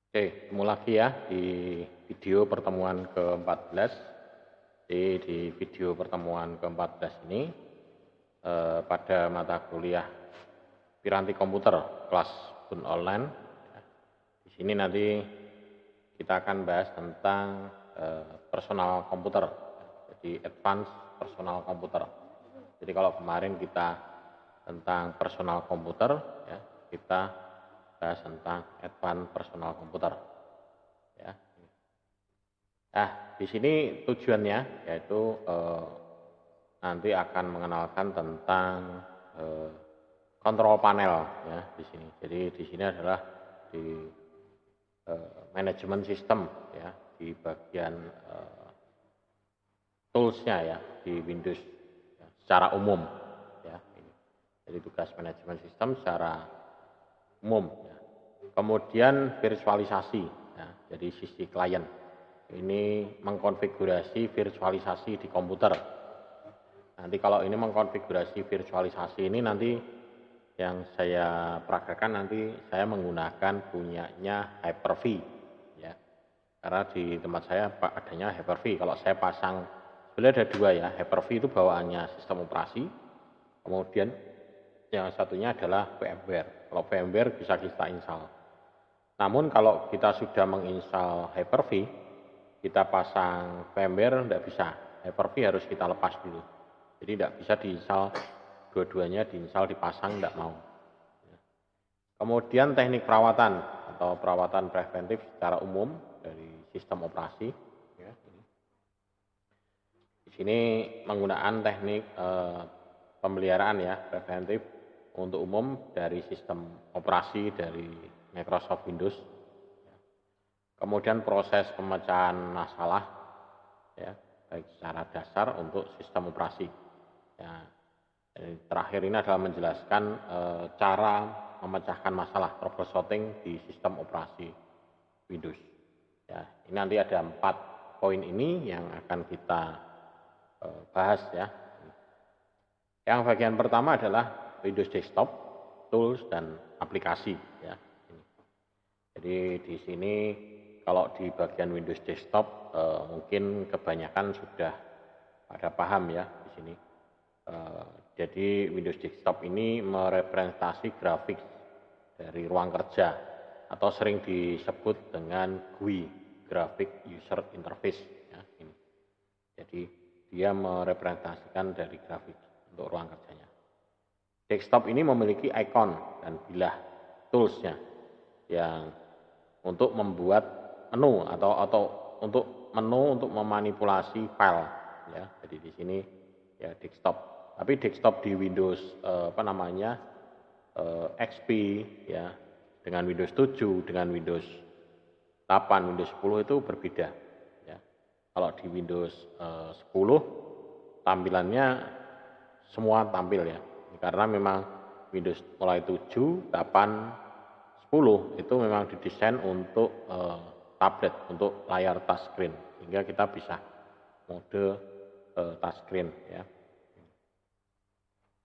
Oke, ketemu lagi ya di video pertemuan ke-14. Jadi di video pertemuan ke-14 ini pada mata kuliah Piranti Komputer kelas Bun Online. Di sini nanti kita akan bahas tentang personal komputer, jadi advance personal komputer. Jadi kalau kemarin kita tentang personal komputer, ya, kita bahas tentang advance personal komputer. Ya. Nah, di sini tujuannya yaitu nanti akan mengenalkan tentang kontrol panel ya di sini. Jadi di sini adalah di manajemen sistem ya di bagian toolsnya ya di Windows ya, secara umum ya. Ini. Jadi tugas manajemen sistem secara umum. Ya. Kemudian virtualisasi ya, jadi sisi klien. Ini mengkonfigurasi virtualisasi di komputer. Nanti kalau ini mengkonfigurasi virtualisasi ini nanti yang saya praktekkan nanti saya menggunakan punyanya Hyper-V ya. Karena di tempat saya adanya Hyper-V. Kalau saya pasang sebenarnya ada dua ya. Hyper-V itu bawaannya sistem operasi. Kemudian yang satunya adalah VMware. Kalau VMware bisa kita install. Namun kalau kita sudah menginstal Hyper-V, kita pasang VMware tidak bisa. Hyper-V harus kita lepas dulu. Jadi tidak bisa diinstal dua-duanya, diinstal dipasang tidak mau. Kemudian teknik perawatan atau perawatan preventif secara umum dari sistem operasi. Ya. Di sini menggunakan teknik pemeliharaan ya preventif untuk umum dari sistem operasi dari Microsoft Windows. Kemudian proses pemecahan masalah ya baik secara dasar untuk sistem operasi. Ya, terakhir ini adalah menjelaskan cara memecahkan masalah troubleshooting di sistem operasi Windows. Ya, ini nanti ada 4 poin ini yang akan kita bahas ya. Yang bagian pertama adalah Windows Desktop, tools dan aplikasi ya. Jadi di sini kalau di bagian Windows Desktop mungkin kebanyakan sudah pada paham ya di sini. Jadi Windows Desktop ini merepresentasi grafik dari ruang kerja atau sering disebut dengan GUI, Graphic User Interface. Ya, ini. Jadi dia merepresentasikan dari grafik untuk ruang kerjanya. Desktop ini memiliki icon dan bilah toolsnya yang untuk membuat menu atau untuk menu untuk memanipulasi file. Ya, jadi di sini ya desktop. Tapi desktop di Windows XP ya dengan Windows 7, dengan Windows 8, Windows 10 itu berbeda ya. Kalau di Windows 10 tampilannya semua tampil ya. Karena memang Windows mulai 7, 8, 10 itu memang didesain untuk tablet, untuk layar touchscreen sehingga kita bisa mode touchscreen ya.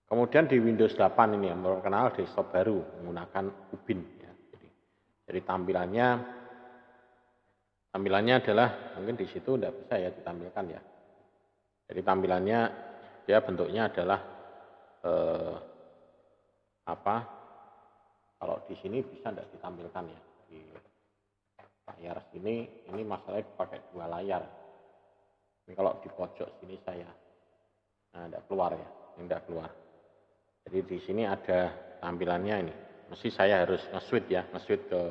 Kemudian di Windows 8 ini yang memperkenalkan desktop baru menggunakan Ubin ya. Jadi tampilannya adalah mungkin di situ tidak bisa ya ditampilkan ya. Jadi tampilannya dia bentuknya adalah kalau di sini bisa tidak ditampilkan ya di layar sini. Ini masalahnya pakai 2 layar. Ini kalau di pojok sini saya tidak keluar ya, ini tidak keluar. Jadi di sini ada tampilannya ini. Mesti saya harus nge-switch ya, nge-switch ke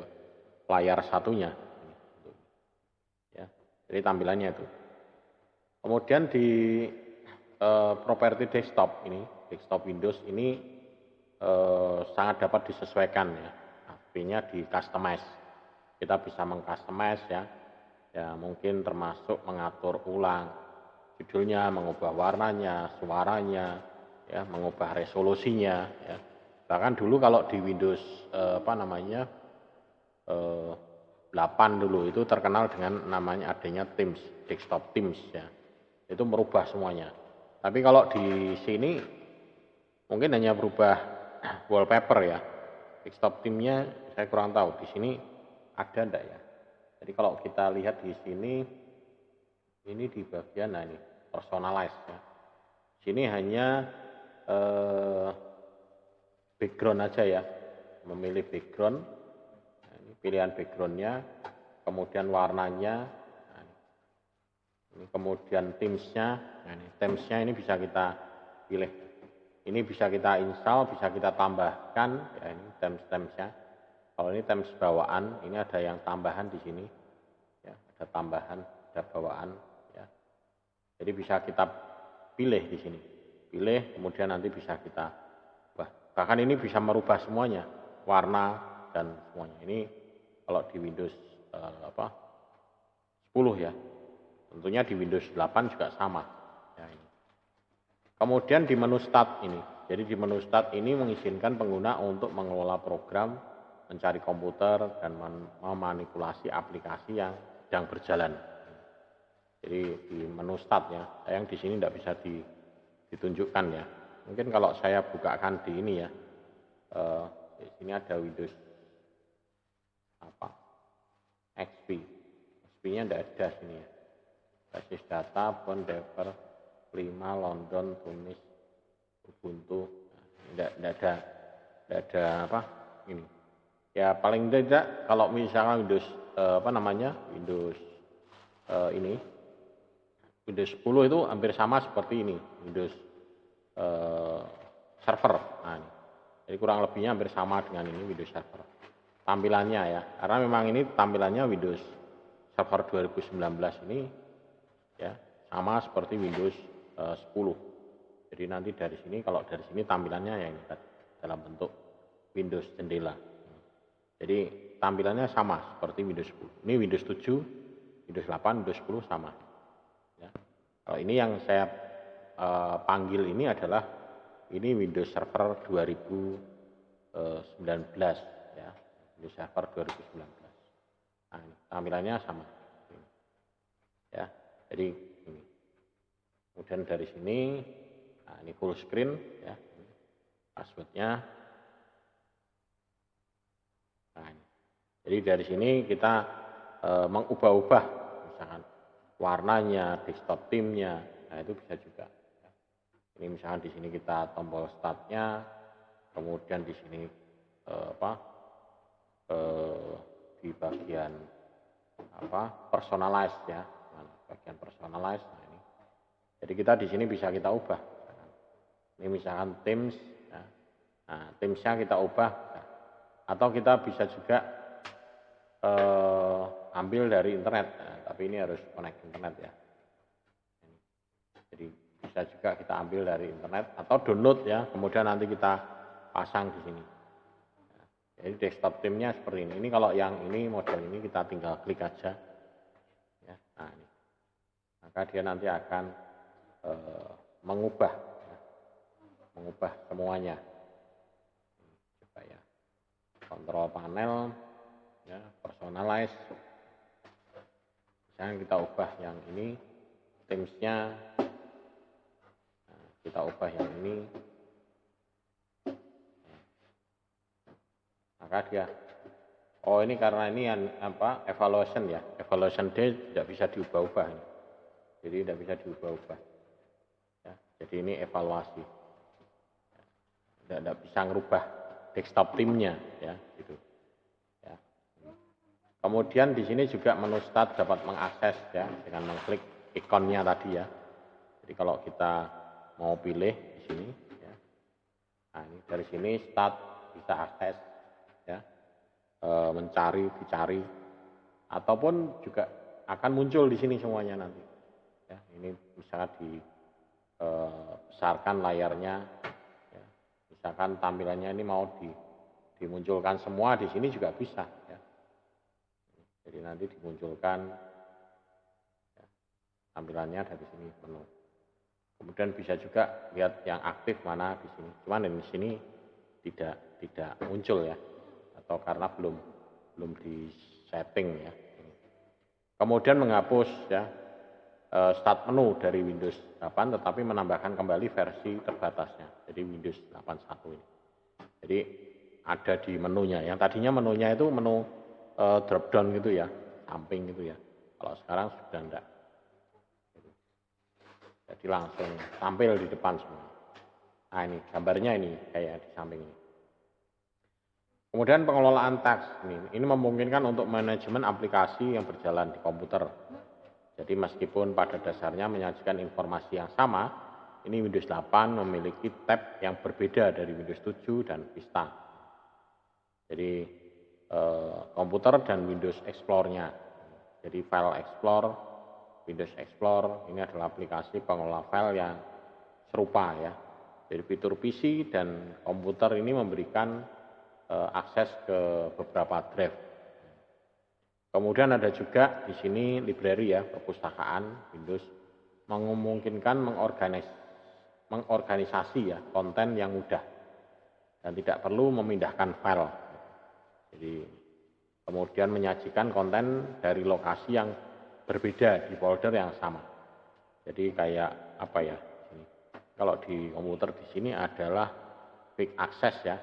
layar satunya. Ya, jadi tampilannya itu. Kemudian di properti desktop ini, desktop Windows ini sangat dapat disesuaikan ya. Artinya di customize. Kita bisa mengcustomize ya. Ya mungkin termasuk mengatur ulang judulnya, mengubah warnanya, suaranya, ya, mengubah resolusinya ya. Bahkan dulu kalau di Windows 8 dulu itu terkenal dengan namanya adanya Teams, desktop Teams ya. Itu merubah semuanya. Tapi kalau di sini mungkin hanya berubah wallpaper ya. Desktop Teams-nya saya kurang tahu. Di sini ada enggak ya? Jadi kalau kita lihat di sini, ini di bagian, nah ini personalize ya. Sini hanya background aja ya, memilih background. Nah, ini pilihan backgroundnya, kemudian warnanya, nah, ini kemudian themesnya. Nah, ini themesnya ini bisa kita pilih. Ini bisa kita install, bisa kita tambahkan. Ya, ini themesnya. Kalau ini themes bawaan, ini ada yang tambahan di sini. Ya, ada tambahan, ada bawaan. Ya. Jadi bisa kita pilih di sini. Pilih, kemudian nanti bisa kita ubah. Bahkan ini bisa merubah semuanya, warna dan semuanya. Ini kalau di Windows 10 ya. Tentunya di Windows 8 juga sama. Ya, ini. Kemudian di menu Start ini. Jadi di menu Start ini mengizinkan pengguna untuk mengelola program, mencari komputer, dan memanipulasi aplikasi yang sedang berjalan. Jadi di menu Start ya. Sayang di sini tidak bisa ditunjukkan ya. Mungkin kalau saya bukakan di ini ya. Di sini ada Windows XP. XP-nya tidak ada sini ya. Basis data, Bon Dever 5, London, Tunis, Ubuntu. Tidak ada ini. Ya paling tidak kalau misalkan Windows Windows ini Windows 10 itu hampir sama seperti ini, Windows Server. Nah, ini. Jadi kurang lebihnya hampir sama dengan ini Windows Server. Tampilannya ya, karena memang ini tampilannya Windows Server 2019 ini ya sama seperti Windows 10. Jadi nanti dari sini, kalau dari sini tampilannya ya ini dalam bentuk Windows jendela. Jadi tampilannya sama seperti Windows 10. Ini Windows 7, Windows 8, Windows 10 sama. Ya. Kalau ini yang saya panggil ini adalah ini Windows Server 2019 ya. Windows Server 2019. Nah, ini, tampilannya sama. Ya. Jadi ini. Kemudian dari sini, nah ini full screen ya. Passwordnya. Nah, ini. Jadi dari sini kita mengubah-ubah misalkan warnanya, desktop theme-nya. Nah, itu bisa juga. Ini misalkan di sini kita tombol start-nya, kemudian di sini di bagian personalize ya. Bagian personalize. Nah, ini. Jadi kita di sini bisa kita ubah. Ini misalkan themes, ya. Nah themesnya kita ubah, ya. Atau kita bisa juga ambil dari internet, nah, tapi ini harus connect internet ya. Jadi bisa juga kita ambil dari internet atau download ya, kemudian nanti kita pasang di sini. Jadi desktop theme-nya seperti ini. Ini kalau yang ini model ini kita tinggal klik aja, ya. Nah ini. Maka dia nanti akan mengubah semuanya. Coba ya. Kontrol panel, ya, personalize. Misalnya kita ubah yang ini, themesnya, nah, kita ubah yang ini. Maka dia, ini karena ini evaluation ya, evaluation day tidak bisa diubah-ubah ini. Jadi tidak bisa diubah-ubah. Ya, jadi ini evaluasi. Tidak bisa ngerubah desktop theme-nya ya, gitu. Ya. Kemudian di sini juga menu start dapat mengakses ya dengan mengklik ikonnya tadi ya. Jadi kalau kita mau pilih di sini ya. Nah, ini dari sini start bisa akses ya. Mencari, dicari ataupun juga akan muncul di sini semuanya nanti. Ya, ini misalkan dibesarkan layarnya, ya. Misalkan tampilannya ini mau dimunculkan semua di sini juga bisa. Ya. Jadi nanti dimunculkan ya, tampilannya dari sini menu. Kemudian bisa juga lihat yang aktif mana di sini. Cuman di sini tidak muncul ya, atau karena belum di setting ya. Kemudian menghapus ya. Start menu dari Windows 8 tetapi menambahkan kembali versi terbatasnya. Jadi Windows 8.1 ini. Jadi ada di menunya. Yang tadinya menunya itu menu drop down gitu ya, samping gitu ya. Kalau sekarang sudah enggak. Jadi langsung tampil di depan semua. Nah ini gambarnya ini kayak di samping ini. Kemudian pengelolaan teks ini memungkinkan untuk manajemen aplikasi yang berjalan di komputer. Jadi meskipun pada dasarnya menyajikan informasi yang sama, ini Windows 8 memiliki tab yang berbeda dari Windows 7 dan Vista. Jadi komputer dan Windows Explorer-nya. Jadi file Explorer, Windows Explorer ini adalah aplikasi pengelola file yang serupa ya. Jadi fitur PC dan komputer ini memberikan akses ke beberapa drive. Kemudian ada juga di sini library ya, perpustakaan Windows memungkinkan mengorganisasi ya konten yang mudah dan tidak perlu memindahkan file. Jadi kemudian menyajikan konten dari lokasi yang berbeda di folder yang sama. Jadi kayak apa ya? Kalau di komputer di sini adalah quick access ya.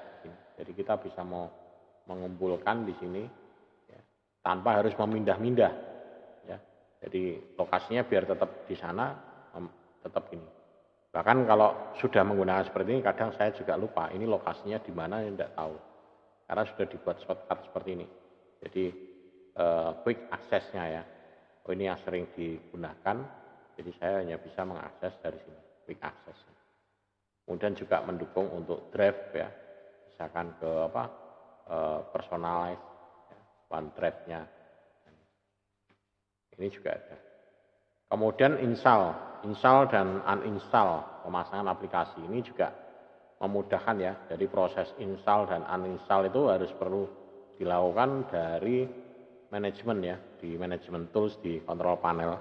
Jadi kita bisa mau mengumpulkan di sini ya, tanpa harus memindah-mindah ya. Jadi lokasinya biar tetap di sana, tetap ini. Bahkan kalau sudah menggunakan seperti ini kadang saya juga lupa ini lokasinya di mana yang tidak tahu. Karena sudah dibuat shortcut seperti ini. Jadi quick access-nya ya. Oh ini yang sering digunakan. Jadi saya hanya bisa mengakses dari sini, quick access. Kemudian juga mendukung untuk drive ya. Misalkan ke personalize ya, OneDrive-nya. Ini juga ada. Kemudian install dan uninstall pemasangan aplikasi ini juga memudahkan ya. Jadi proses install dan uninstall itu harus perlu dilakukan dari manajemen ya, di manajemen tools di control panel.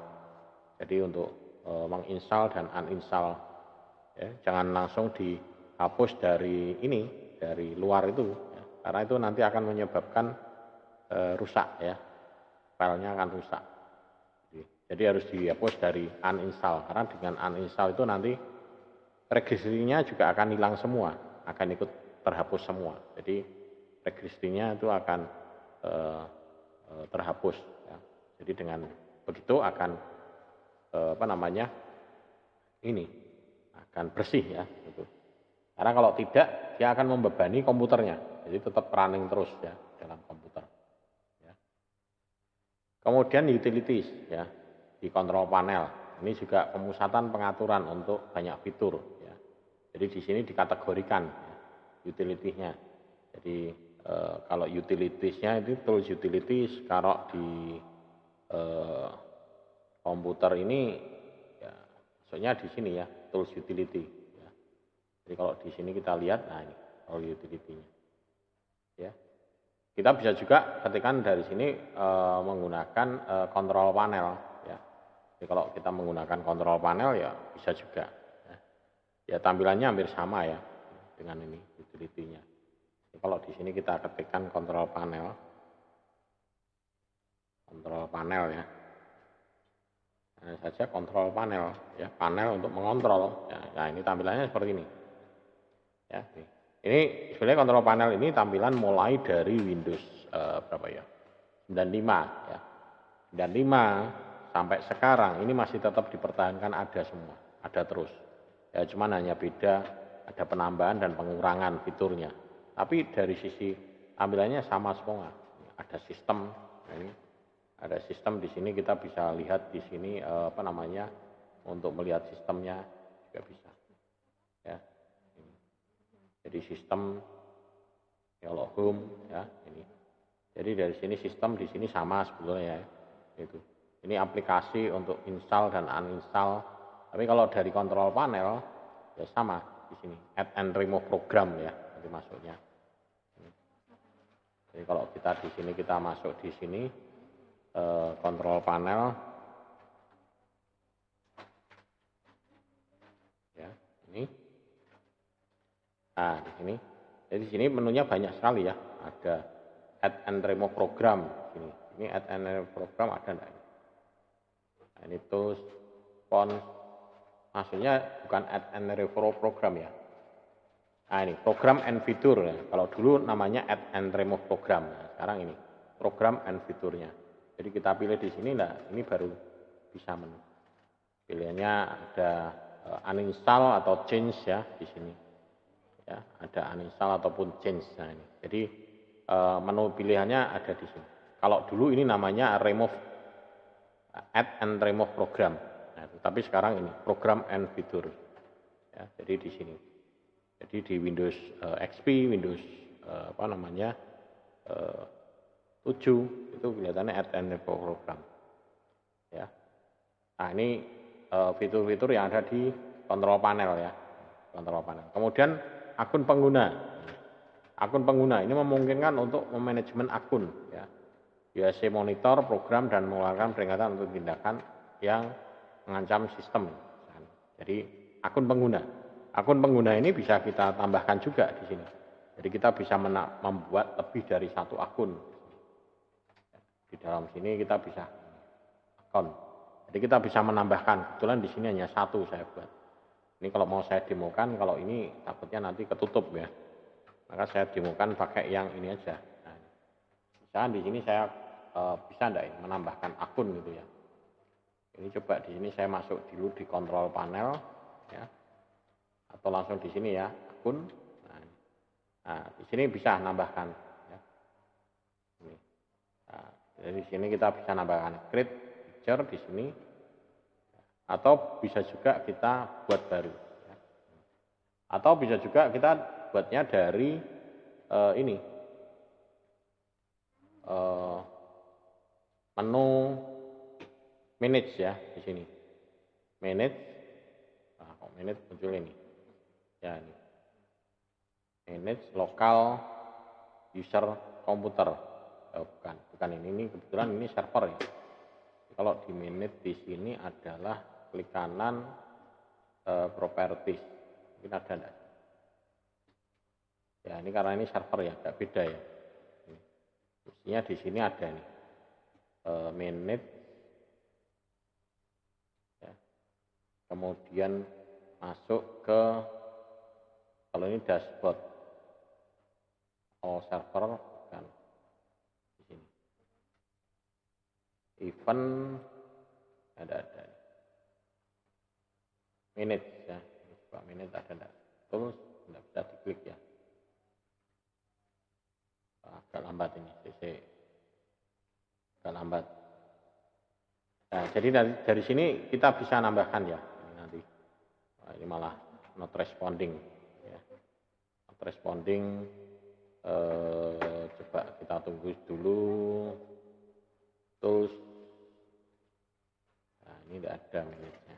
Jadi untuk menginstal dan uninstall ya, jangan langsung dihapus dari ini, dari luar itu ya, karena itu nanti akan menyebabkan rusak ya, filenya akan rusak. Jadi harus dihapus dari uninstall, karena dengan uninstall itu nanti registrinya juga akan hilang semua, akan ikut terhapus semua. Jadi registrinya itu akan terhapus ya. Jadi dengan begitu akan ini akan bersih ya gitu. Karena kalau tidak dia akan membebani komputernya, jadi tetap running terus ya dalam komputer ya. Kemudian utilities ya di control panel ini juga pemusatan pengaturan untuk banyak fitur ya. Jadi di sini dikategorikan ya, utilitiesnya. Jadi kalau utilitiesnya itu tools utilities, kalau di komputer ini ya maksudnya di sini ya tools utility ya. Jadi kalau di sini kita lihat nah ini all utility-nya ya. Kita bisa juga ketikkan dari sini menggunakan control panel ya. Jadi kalau kita menggunakan control panel ya bisa juga ya. Ya tampilannya hampir sama ya dengan ini utility-nya. Jadi, kalau di sini kita ketikkan control panel ya. Nah, saja kontrol panel ya, panel untuk mengontrol ya. Nah ini tampilannya seperti ini ya. Ini sebenarnya kontrol panel ini tampilan mulai dari Windows berapa ya 95 ya, 95 sampai sekarang ini masih tetap dipertahankan, ada semua, ada terus ya, cuman hanya beda ada penambahan dan pengurangan fiturnya, tapi dari sisi tampilannya sama semua. Ada sistem nah ini ada sistem di sini, kita bisa lihat di sini untuk melihat sistemnya juga bisa ya. Jadi sistem kalau home ya ini. Jadi dari sini sistem di sini sama sebetulnya ya. Itu. Ini aplikasi untuk install dan uninstall. Tapi kalau dari kontrol panel ya sama di sini add and remove program ya nanti masuknya. Jadi kalau kita di sini kita masuk di sini kontrol panel ya ini. Nah di sini, jadi di sini menunya banyak sekali ya, ada add and remove program ini add and remove program ada enggak? Nah, ini tools font maksudnya bukan add and remove program ya. Nah ini program and fitur ya. Kalau dulu namanya add and remove program, nah, sekarang ini program and fiturnya. Jadi kita pilih di sini, nah ini baru bisa menu. Pilihannya ada uninstall atau change ya di sini. Ya, ada uninstall ataupun change. Nah ini. Jadi menu pilihannya ada di sini. Kalau dulu ini namanya remove, add and remove program. Nah, tapi sekarang ini program and fitur. Ya, jadi di sini. Jadi di Windows XP, Windows 7 itu kelihatannya add and remove program. Ya. Nah ini fitur-fitur yang ada di kontrol panel ya, kontrol panel. Kemudian akun pengguna. Akun pengguna ini memungkinkan untuk memanajemen akun ya. Biasa monitor program dan mengeluarkan peringatan untuk tindakan yang mengancam sistem. Jadi akun pengguna. Akun pengguna ini bisa kita tambahkan juga di sini. Jadi kita bisa membuat lebih dari satu akun. Di dalam sini kita bisa akun. Jadi kita bisa menambahkan. Kebetulan di sini hanya satu saya buat. Ini kalau mau saya demokan, kalau ini takutnya nanti ketutup ya. Maka saya demokan pakai yang ini aja. Nah, misalkan di sini saya bisa enggak ini menambahkan akun gitu ya. Ini coba di sini saya masuk dulu di kontrol panel ya. Atau langsung di sini ya, akun. Nah, di sini bisa nambahkan ya. Ini. Nah, dari sini kita bisa nambahkan create picture di sini. Atau bisa juga kita buat baru ya. Atau bisa juga kita buatnya dari ini menu manage ya di sini. Manage. Nah, kok manage muncul ini. Ya ini. Manage lokal user komputer. Bukan ini kebetulan ini server ya. Kalau di manage di sini adalah klik kanan properties. Mungkin ada enggak? Ya ini karena ini server ya, agak beda ya. Mestinya di sini ada nih manage. Ya. Kemudian masuk ke kalau ini dashboard. Oh server kan di sini. Event ada. Manage ya. Coba manage ada enggak? Tools enggak bisa diklik ya. Agak lambat ini, CC. Agak lambat. Nah, jadi dari sini kita bisa nambahkan ya. Ini nanti. Nah, ini malah not responding. Ya. Not responding. Coba kita tunggu dulu. Tools. Nah, ini tidak ada manage-nya.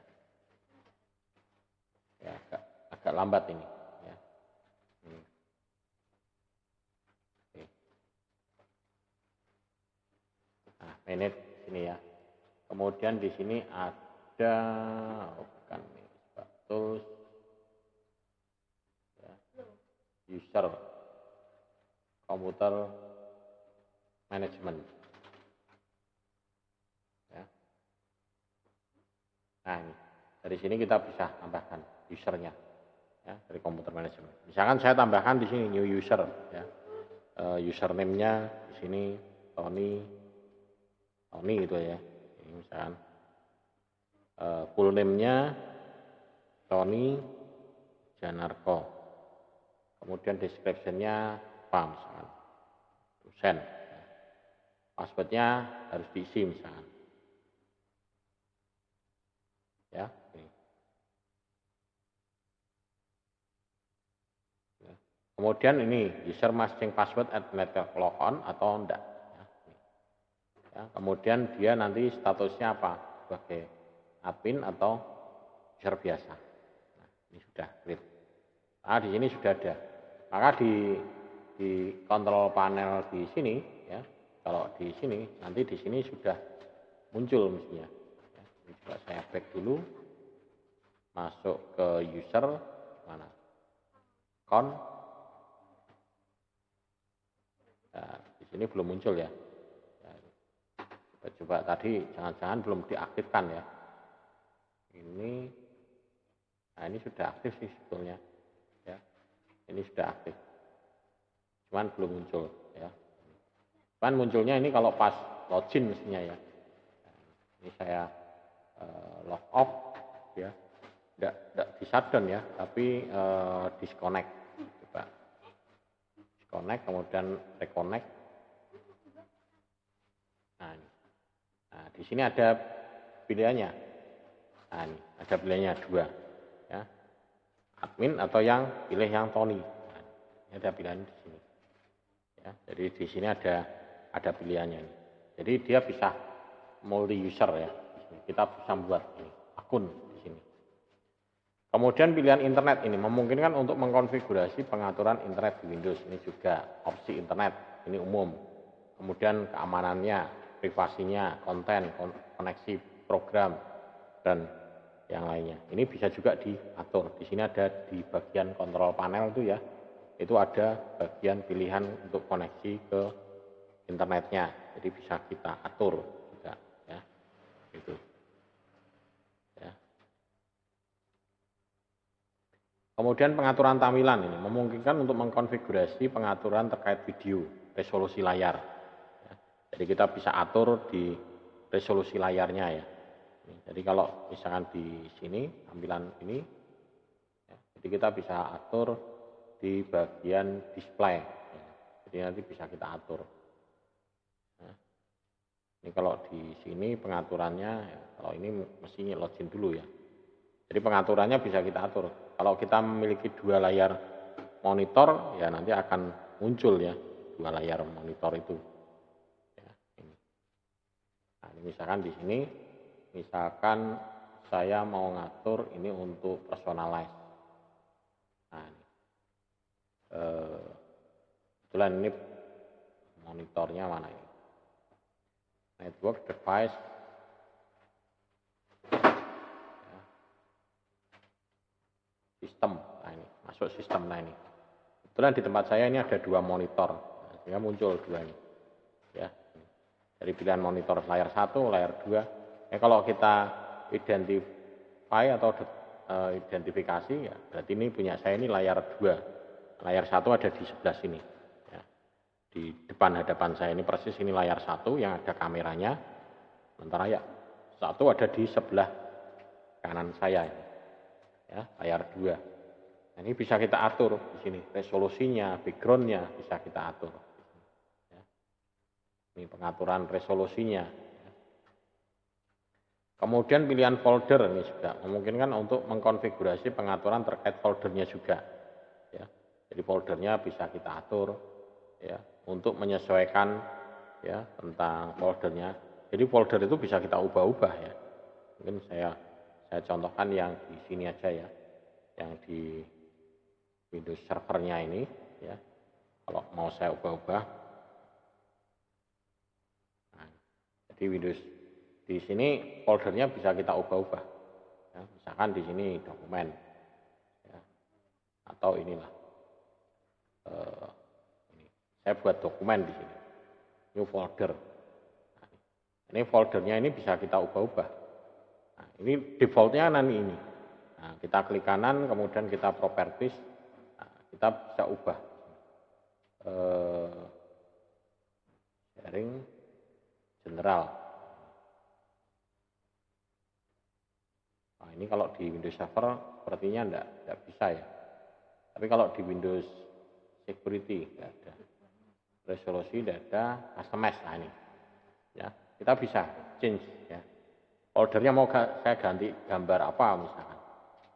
Ya, agak lambat ini. Ya. Oke. Nah, manage sini ya. Kemudian di sini ada bukan nih, tools ya. User komputer management. Ya. Nah, ini. Dari sini kita bisa tambahkan usernya ya, dari komputer management. Misalkan saya tambahkan di sini new user ya. Username-nya di sini Tony gitu ya. Ini misalkan full name-nya Tony Janarko. Kemudian description-nya apa misalkan dosen. Password-nya harus diisi misalkan. Ya, ini. Kemudian ini user must change password at network logon atau enggak. Ya, kemudian dia nanti statusnya apa? Sebagai admin atau user biasa. Nah, ini sudah clear. Nah, di sini sudah ada. Maka di kontrol panel di sini ya. Kalau di sini nanti di sini sudah muncul mestinya. Ya, ini coba saya back dulu. Masuk ke user mana? Account. Nah, di sini belum muncul ya. Coba tadi jangan-jangan belum diaktifkan ya. Nah ini sudah aktif sih sebetulnya. Ya, ini sudah aktif. Cuman belum muncul ya. Cuman munculnya ini kalau pas login mestinya ya. Ini saya log off ya, tidak di shutdown ya, tapi disconnect. Coba disconnect kemudian reconnect. Nah, di sini ada pilihannya. Nah, ini ada pilihannya dua ya, admin atau yang pilih yang Tony. Nah, ini ada pilihan di sini ya, jadi di sini ada pilihannya ini. Jadi dia bisa multi user ya, kita bisa membuat ini akun di sini. Kemudian pilihan internet ini memungkinkan untuk mengkonfigurasi pengaturan internet di Windows. Ini juga opsi internet, ini umum. Kemudian keamanannya, privasinya, konten, koneksi program, dan yang lainnya. Ini bisa juga diatur. Di sini ada di bagian kontrol panel itu ya, itu ada bagian pilihan untuk koneksi ke internetnya. Jadi bisa kita atur juga ya. Gitu. Ya. Kemudian pengaturan tampilan ini memungkinkan untuk mengkonfigurasi pengaturan terkait video, resolusi layar. Ya. Jadi kita bisa atur di resolusi layarnya ya. Jadi kalau misalkan di sini tampilan ini, ya, jadi kita bisa atur di bagian display. Ya. Jadi nanti bisa kita atur. Ya. Ini kalau di sini pengaturannya, ya, kalau ini mestinya login dulu ya. Jadi pengaturannya bisa kita atur. Kalau kita memiliki dua layar monitor, ya nanti akan muncul ya dua layar monitor itu. Ya, ini. Nah, ini misalkan di sini. Misalkan saya mau ngatur ini untuk personalize. Nah, ini. Kebetulan ini monitornya mana ini? Network device. Ya. Sistem. Nah ini masuk sistem. Nah ini. Kebetulan di tempat saya ini ada dua monitor. Nah, sehingga muncul dua ini. Ya. Dari pilihan monitor layar 1, layar 2. Kalau kita identify atau identifikasi ya berarti ini punya saya ini layar 2. Layar 1 ada di sebelah sini. Ya. Di depan hadapan saya ini persis ini layar 1 yang ada kameranya. Sementara ya 1 ada di sebelah kanan saya ini. Ya, layar 2. Nah, ini bisa kita atur di sini resolusinya, backgroundnya bisa kita atur. Ya. Ini pengaturan resolusinya. Kemudian pilihan folder ini juga memungkinkan untuk mengkonfigurasi pengaturan terkait foldernya juga. Ya. Jadi foldernya bisa kita atur ya untuk menyesuaikan ya tentang foldernya. Jadi folder itu bisa kita ubah-ubah ya. Mungkin saya contohkan yang di sini aja ya, yang di Windows servernya ini ya. Kalau mau saya ubah-ubah, nah, jadi Windows di sini foldernya bisa kita ubah-ubah. Ya, misalkan di sini dokumen, ya, atau inilah. Ini. Saya buat dokumen di sini, new folder. Nah, ini foldernya ini bisa kita ubah-ubah. Nah, ini defaultnya nanti ini. Nah, kita klik kanan, kemudian kita properties, nah, kita bisa ubah. Sharing general. Nah, ini kalau di Windows Server sepertinya enggak bisa ya. Tapi kalau di Windows Security enggak ada. Resolusi enggak ada, customize. Nah ini. Ya, kita bisa change ya. Foldernya mau saya ganti gambar apa misalkan.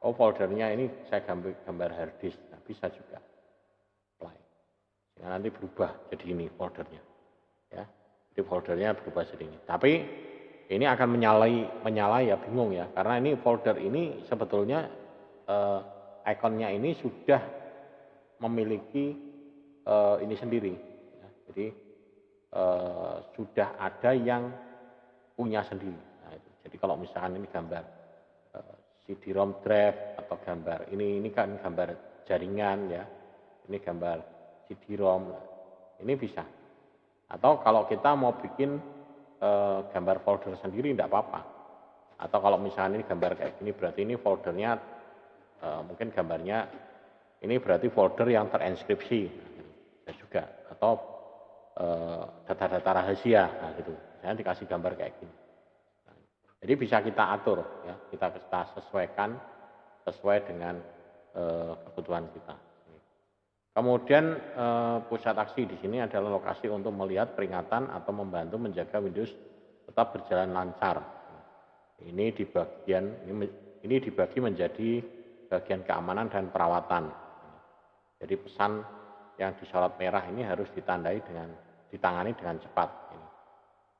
Oh, foldernya ini saya gambar hard disk. Nah, bisa juga. Apply. Sehingga nanti berubah jadi ini foldernya. Ya. Jadi foldernya berubah jadi ini. Tapi ini akan menyalahi ya, bingung ya, karena ini folder ini sebetulnya ikonnya ini sudah memiliki ini sendiri ya. Jadi sudah ada yang punya sendiri. Nah, itu. Jadi kalau misalkan ini gambar CD-ROM drive atau gambar ini kan gambar jaringan ya, ini gambar CD-ROM, ini bisa. Atau kalau kita mau bikin gambar folder sendiri tidak apa-apa. Atau kalau misalnya ini gambar kayak gini berarti ini foldernya mungkin gambarnya ini berarti folder yang terinskripsi. Bisa juga. Atau data-data rahasia, nah gitu. Saya dikasih gambar kayak gini. Nah, jadi bisa kita atur, ya, kita sesuaikan sesuai dengan kebutuhan kita. Kemudian pusat aksi di sini adalah lokasi untuk melihat peringatan atau membantu menjaga Windows tetap berjalan lancar. Ini dibagi menjadi bagian keamanan dan perawatan. Jadi pesan yang disorot merah ini harus ditangani dengan cepat.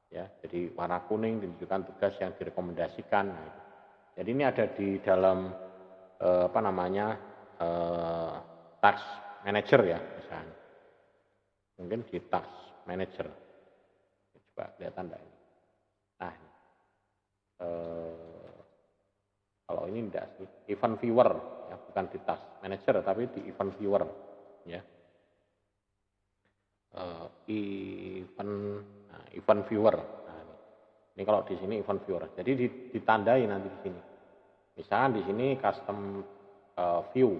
Ya, jadi warna kuning menunjukkan tugas yang direkomendasikan. Jadi ini ada di dalam task manager ya, misalnya. Mungkin di task manager. Coba kelihatan enggak ini? Nah, kalau ini enggak sih, event viewer ya, bukan di task manager tapi di event viewer ya. Event viewer. Nah, ini kalau di sini event viewer. Jadi ditandai nanti di sini. Misalkan di sini custom view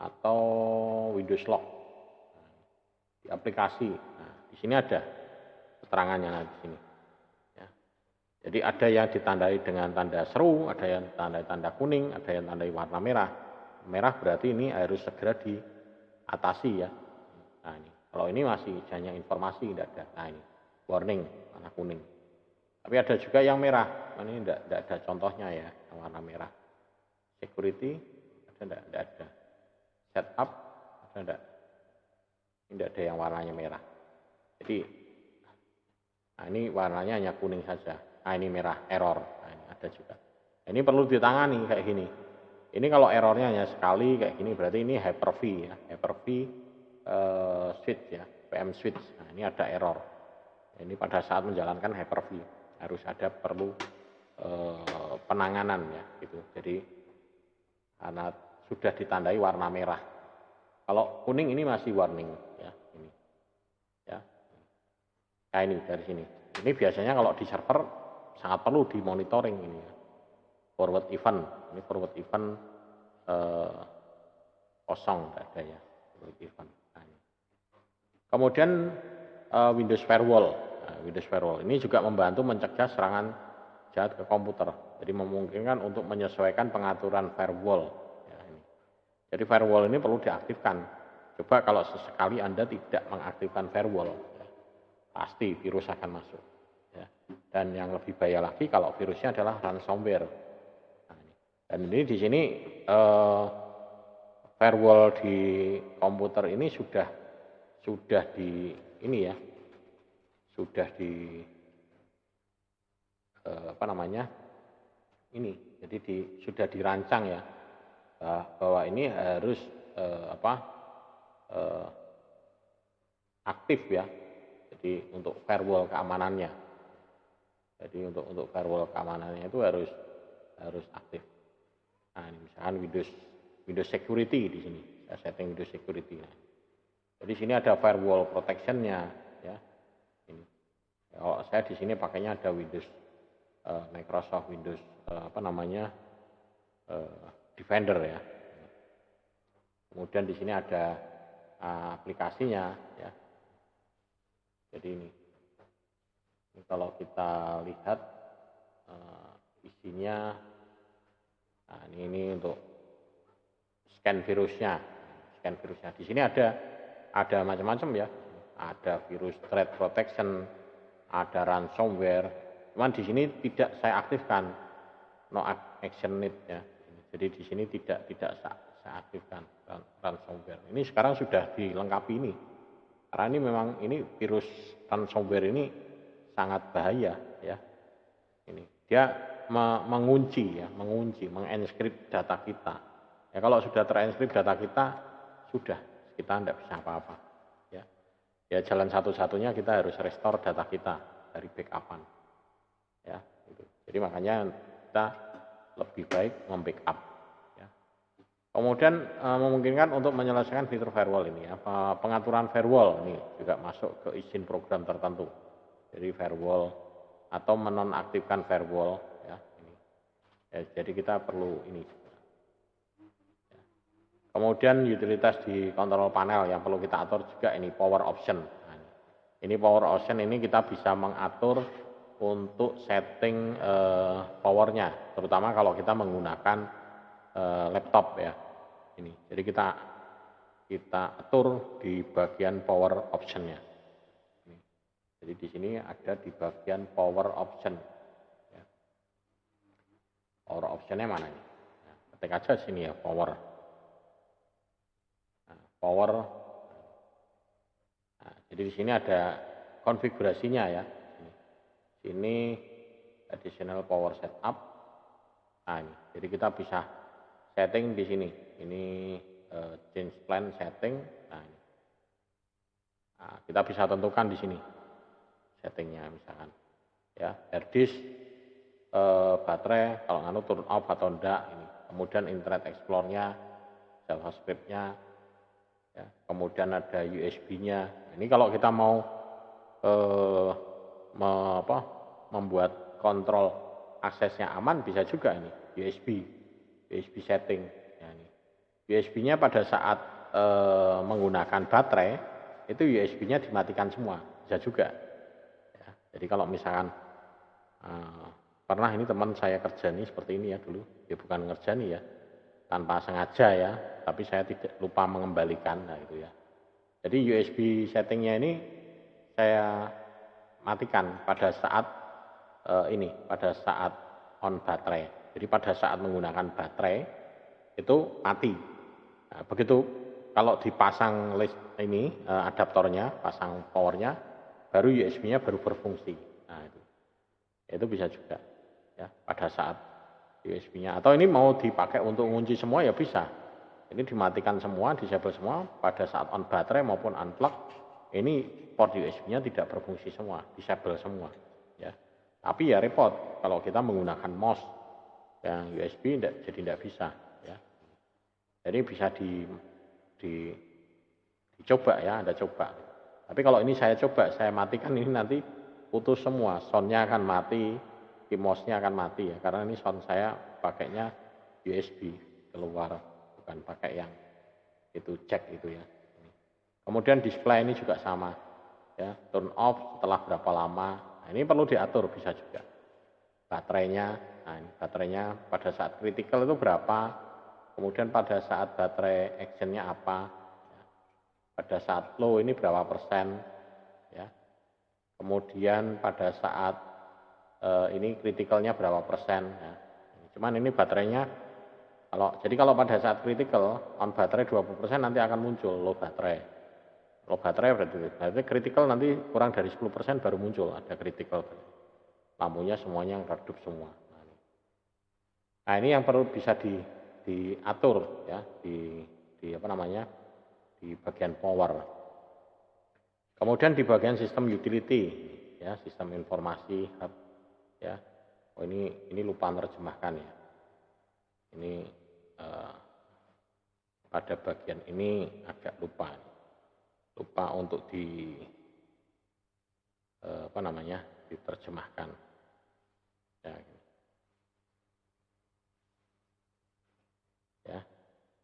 atau Windows Lock. Nah, di aplikasi. Nah, di sini ada keterangannya nanti di sini. Ya. Jadi ada yang ditandai dengan tanda seru, ada yang ditandai tanda kuning, ada yang tandai warna merah. Merah berarti ini harus segera diatasi ya. Nah, ini. Kalau ini masih hanya informasi, tidak ada. Nah, ini warning warna kuning. Tapi ada juga yang merah. Ini tidak ada contohnya ya, yang warna merah. Security ada tidak ada. Setup ada tidak? Tidak ada yang warnanya merah. Jadi, nah ini warnanya hanya kuning saja. Nah ini merah, error. Nah ini ada juga. Nah, ini perlu ditangani kayak gini. Ini kalau errornya hanya sekali kayak gini, berarti ini Hyper-V ya, Hyper-V switch ya, PM switch. Nah ini ada error. Ini pada saat menjalankan Hyper-V harus ada perlu penanganan ya, gitu. Jadi karena sudah ditandai warna merah. Kalau kuning ini masih warning ya, ini. Ya. Nah ini dari sini. Ini biasanya kalau di server sangat perlu dimonitoring ini ya. Forward event, ini forward event kosong tidak ada ya, forward event. Nah, ini. Kemudian Windows Firewall. Nah, Windows Firewall ini juga membantu mencegah serangan jahat ke komputer. Jadi memungkinkan untuk menyesuaikan pengaturan firewall. Ya, ini. Jadi firewall ini perlu diaktifkan. Coba kalau sesekali Anda tidak mengaktifkan firewall, ya, pasti virus akan masuk. Ya. Dan yang lebih bahaya lagi kalau virusnya adalah ransomware. Nah, ini. Dan ini di sini firewall di komputer ini sudah di ini ya, sudah di ini, jadi sudah dirancang ya, bahwa ini harus aktif ya. Jadi untuk firewall keamanannya. Jadi untuk firewall keamanannya itu harus aktif. Nah, ini misalkan Windows Security di sini. Saya setting Windows Security. Nah, jadi sini ada firewall protection-nya ya. Ini. Kalau saya di sini pakainya ada Windows Microsoft Windows Defender ya. Kemudian di sini ada aplikasinya ya. Jadi ini kalau kita lihat isinya, nah ini untuk scan virusnya. Di sini ada macam-macam ya. Ada virus threat protection, ada ransomware. Cuman di sini tidak saya aktifkan, no action need ya. Jadi di sini tidak saya aktifkan ransomware. Ini sekarang sudah dilengkapi ini. Karena ini memang virus ransomware ini sangat bahaya ya. Ini dia mengunci, mengenkrip data kita. Ya kalau sudah terenkrip data kita, sudah kita tidak bisa apa-apa. Ya jalan satu-satunya kita harus restore data kita dari backupan. Ya, gitu. Jadi makanya kita lebih baik membackup. Ya. Kemudian memungkinkan untuk menyelesaikan fitur firewall ini. Pengaturan firewall ini juga masuk ke izin program tertentu. Jadi firewall atau menonaktifkan firewall. Ya, ini. Ya, jadi kita perlu ini. Ya. Kemudian utilitas di control panel yang perlu kita atur juga ini power option. Nah, Ini power option ini kita bisa mengatur untuk setting powernya, terutama kalau kita menggunakan laptop ya. Ini, jadi kita atur di bagian power optionnya. Jadi di sini ada di bagian power option. Ya. Power optionnya mana ini? Nah, ketik aja sini ya power. Nah, power. Nah, jadi di sini ada konfigurasinya ya. Sini additional power setup. Nah ini, jadi kita bisa setting di sini. Ini change plan setting. Nah, ini. Nah, kita bisa tentukan di sini settingnya misalkan ya hard disk, baterai kalau nganu turn off atau enggak ini. Kemudian Internet Explorer-nya, JavaScript-nya, ya. Kemudian ada USB-nya. Ini kalau kita mau membuat kontrol aksesnya aman bisa juga ini USB setting. Ya, ini. USB-nya pada saat menggunakan baterai itu USB-nya dimatikan semua bisa juga. Jadi kalau misalkan pernah ini teman saya kerja nih seperti ini ya dulu, ya bukan ngerjani ya, tanpa sengaja ya, tapi saya tidak lupa mengembalikan, nah itu ya. Jadi USB settingnya ini saya matikan pada saat pada saat on baterai. Jadi pada saat menggunakan baterai itu mati. Nah, begitu kalau dipasang list ini adaptornya, pasang powernya, baru USB-nya baru berfungsi. Nah itu bisa juga ya pada saat USB-nya. Atau ini mau dipakai untuk mengunci semua ya bisa. Ini dimatikan semua, disable semua pada saat on baterai maupun unplug. Ini port USB-nya tidak berfungsi semua, disable semua. Ya, tapi ya repot kalau kita menggunakan MOS yang USB jadi tidak bisa. Ya, jadi bisa dicoba ya, Anda coba. Tapi kalau ini saya coba, saya matikan ini nanti putus semua, soundnya akan mati, MOS-nya akan mati ya, karena ini sound saya pakainya USB keluar, bukan pakai yang itu jack itu ya. Kemudian display ini juga sama, ya turn off setelah berapa lama. Nah, ini perlu diatur bisa juga. Baterainya, nah ini baterainya pada saat critical itu berapa, kemudian pada saat baterai actionnya apa. Pada saat low ini berapa persen, ya. Kemudian pada saat ini kritikalnya berapa persen. Ya. Cuman ini baterainya, jadi kalau pada saat kritikal on baterai 20% nanti akan muncul low baterai. Low baterai berarti kritikal nanti kurang dari 10% baru muncul ada kritikal. Lampunya semuanya redup semua. Nah ini yang perlu bisa diatur ya di apa namanya? Di bagian power. Kemudian di bagian sistem utility, ya sistem informasi, ya. Oh ini lupa menerjemahkan ya. Ini pada bagian ini agak lupa untuk diterjemahkan. Ya. Ya.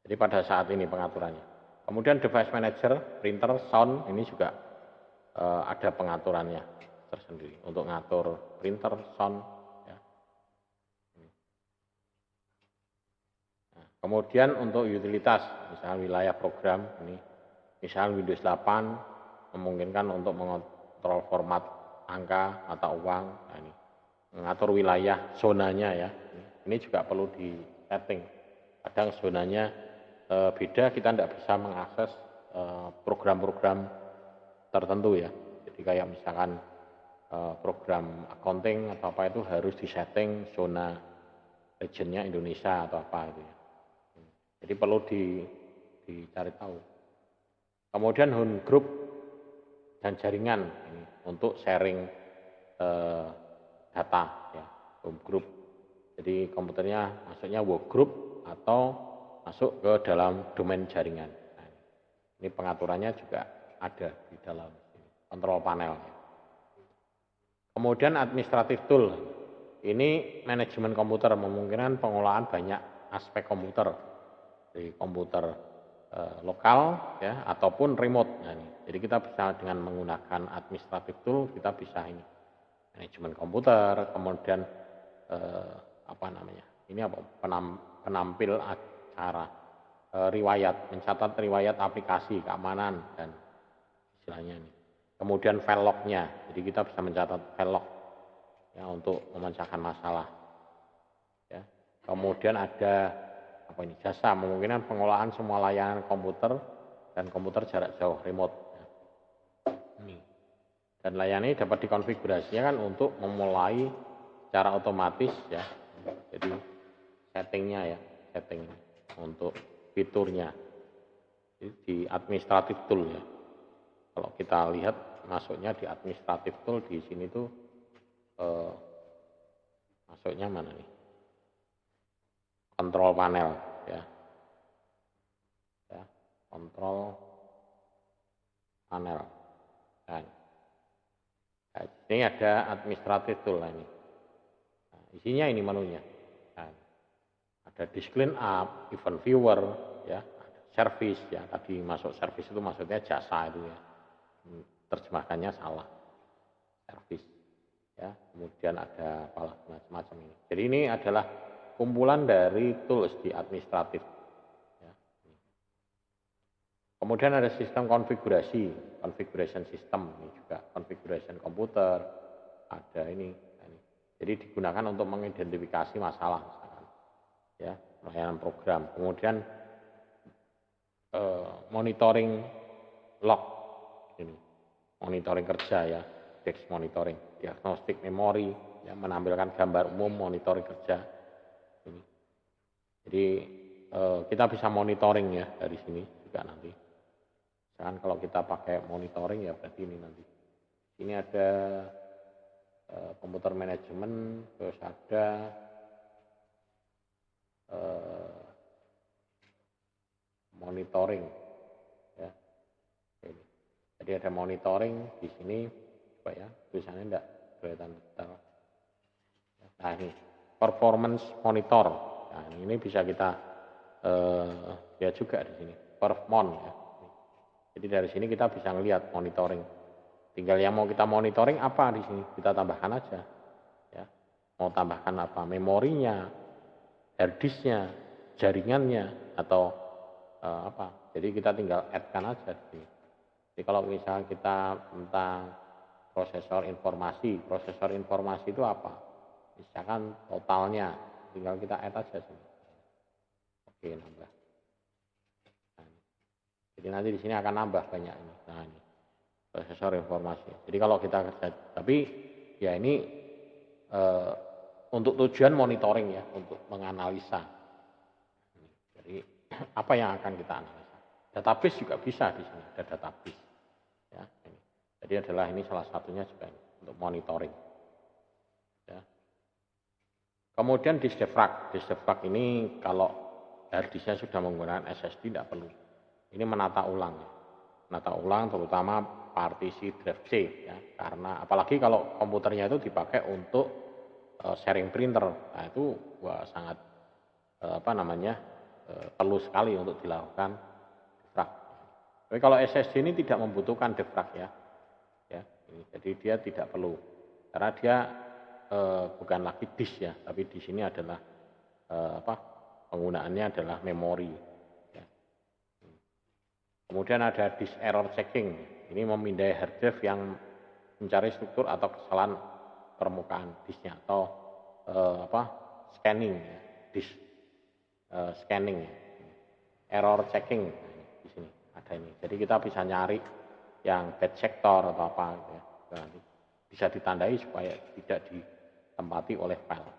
Jadi pada saat ini pengaturannya. Kemudian device manager, printer, sound, ini juga ada pengaturannya tersendiri untuk ngatur printer, sound. Ya. Nah, kemudian untuk utilitas, misalnya wilayah program, ini misalnya Windows 8 memungkinkan untuk mengontrol format angka atau uang. Nah, ini mengatur wilayah zonanya ya. Ini juga perlu di setting. Kadang zonanya beda, kita tidak bisa mengakses program-program tertentu ya. Jadi kayak misalkan program accounting atau apa itu harus disetting zona regionnya Indonesia atau apa itu ya. Jadi perlu dicari tahu. Kemudian home group dan jaringan ini untuk sharing data ya, home group. Jadi komputernya maksudnya work group atau masuk ke dalam domain jaringan. Nah, ini pengaturannya juga ada di dalam kontrol panel. Kemudian administratif tool, ini manajemen komputer, memungkinkan pengolahan banyak aspek komputer, dari komputer lokal ya ataupun remote. Nah, ini. Jadi kita bisa dengan menggunakan administratif tool, kita bisa ini manajemen komputer, kemudian apa namanya? Ini apa? Penampil acara, riwayat, mencatat riwayat aplikasi, keamanan dan istilahnya ini. Kemudian file log-nya, jadi kita bisa mencatat file log ya untuk memecahkan masalah. Ya. Kemudian ada apa ini? Jasa, memungkinkan pengolahan semua layanan komputer dan komputer jarak jauh remote. Ya. Ini. Dan layanan ini dapat dikonfigurasikan kan untuk memulai secara otomatis ya. Jadi settingnya ya, setting untuk fiturnya di administratif tool ya. Kalau kita lihat masuknya di administratif tool di sini tuh masuknya mana nih? Kontrol panel ya. Ya, kontrol panel. Dan nah, ini ada administratif tool ini. Nah, isinya ini menunya. Nah, ada disk cleanup, event viewer, ya, service ya. Tadi masuk service itu maksudnya jasa itu ya. Terjemahkannya salah. Service ya. Kemudian ada apalah macam-macam ini. Jadi ini adalah kumpulan dari tools di administratif. Ya. Kemudian ada sistem konfigurasi, configuration system ini juga configuration komputer, ada ini. Jadi digunakan untuk mengidentifikasi masalah, misalkan, ya, layanan program. Kemudian monitoring log, ini, monitoring kerja ya, desk monitoring, diagnostik memori, ya, menampilkan gambar umum monitoring kerja. Ini. Jadi kita bisa monitoring ya dari sini juga nanti. Misalkan kalau kita pakai monitoring ya berarti ini nanti. Ini ada komputer manajemen, terus ada monitoring ya. Ini. Jadi ada monitoring di sini, coba ya tulisannya enggak kelihatan detail. Nah ini performance monitor. Nah ini bisa kita lihat juga di sini perfmon ya. Jadi dari sini kita bisa melihat monitoring. Tinggal yang mau kita monitoring apa di sini, kita tambahkan aja. Ya. Mau tambahkan apa? Memorinya, harddisknya, jaringannya, atau apa. Jadi kita tinggal add-kan aja di sini. Jadi kalau misalnya kita tentang prosesor informasi itu apa? Misalkan totalnya, tinggal kita add aja sini. Oke, nambah. Nah, jadi nanti di sini akan nambah banyak ini. Nah, ini prosesor informasi. Jadi kalau kita kerja, tapi ya ini untuk tujuan monitoring ya, untuk menganalisa. Jadi apa yang akan kita analisa? Database juga bisa di sini, ada database. Ya, ini. Jadi adalah ini salah satunya juga ini, untuk monitoring. Ya. Kemudian disk defrag. Disk defrag ini kalau harddisknya sudah menggunakan SSD tidak perlu. Ini menata ulang. Menata ulang terutama partisi drive C ya, karena apalagi kalau komputernya itu dipakai untuk sharing printer, nah itu wah, sangat apa namanya perlu sekali untuk dilakukan defrag. Tapi kalau SSD ini tidak membutuhkan defrag ya, jadi dia tidak perlu karena dia bukan lagi disk ya, tapi di sini adalah apa penggunaannya adalah memori. Ya. Kemudian ada disk error checking. Ini memindai hard drive yang mencari struktur atau kesalahan permukaan disknya atau scanning ya, disk scanning ya. Error checking nah, di sini ada ini. Jadi kita bisa nyari yang bad sector atau apa ya. Nah, bisa ditandai supaya tidak ditempati oleh file.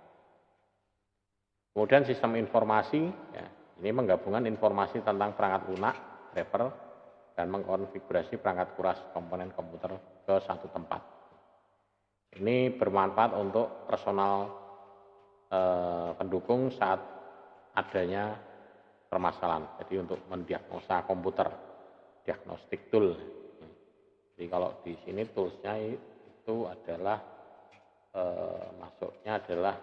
Kemudian sistem informasi ya, ini menggabungkan informasi tentang perangkat lunak, driver, dan mengkonfigurasi perangkat kuras komponen komputer ke satu tempat. Ini bermanfaat untuk personal pendukung saat adanya permasalahan. Jadi untuk mendiagnosa komputer, diagnostik tool. Jadi kalau di sini toolsnya itu adalah masuknya adalah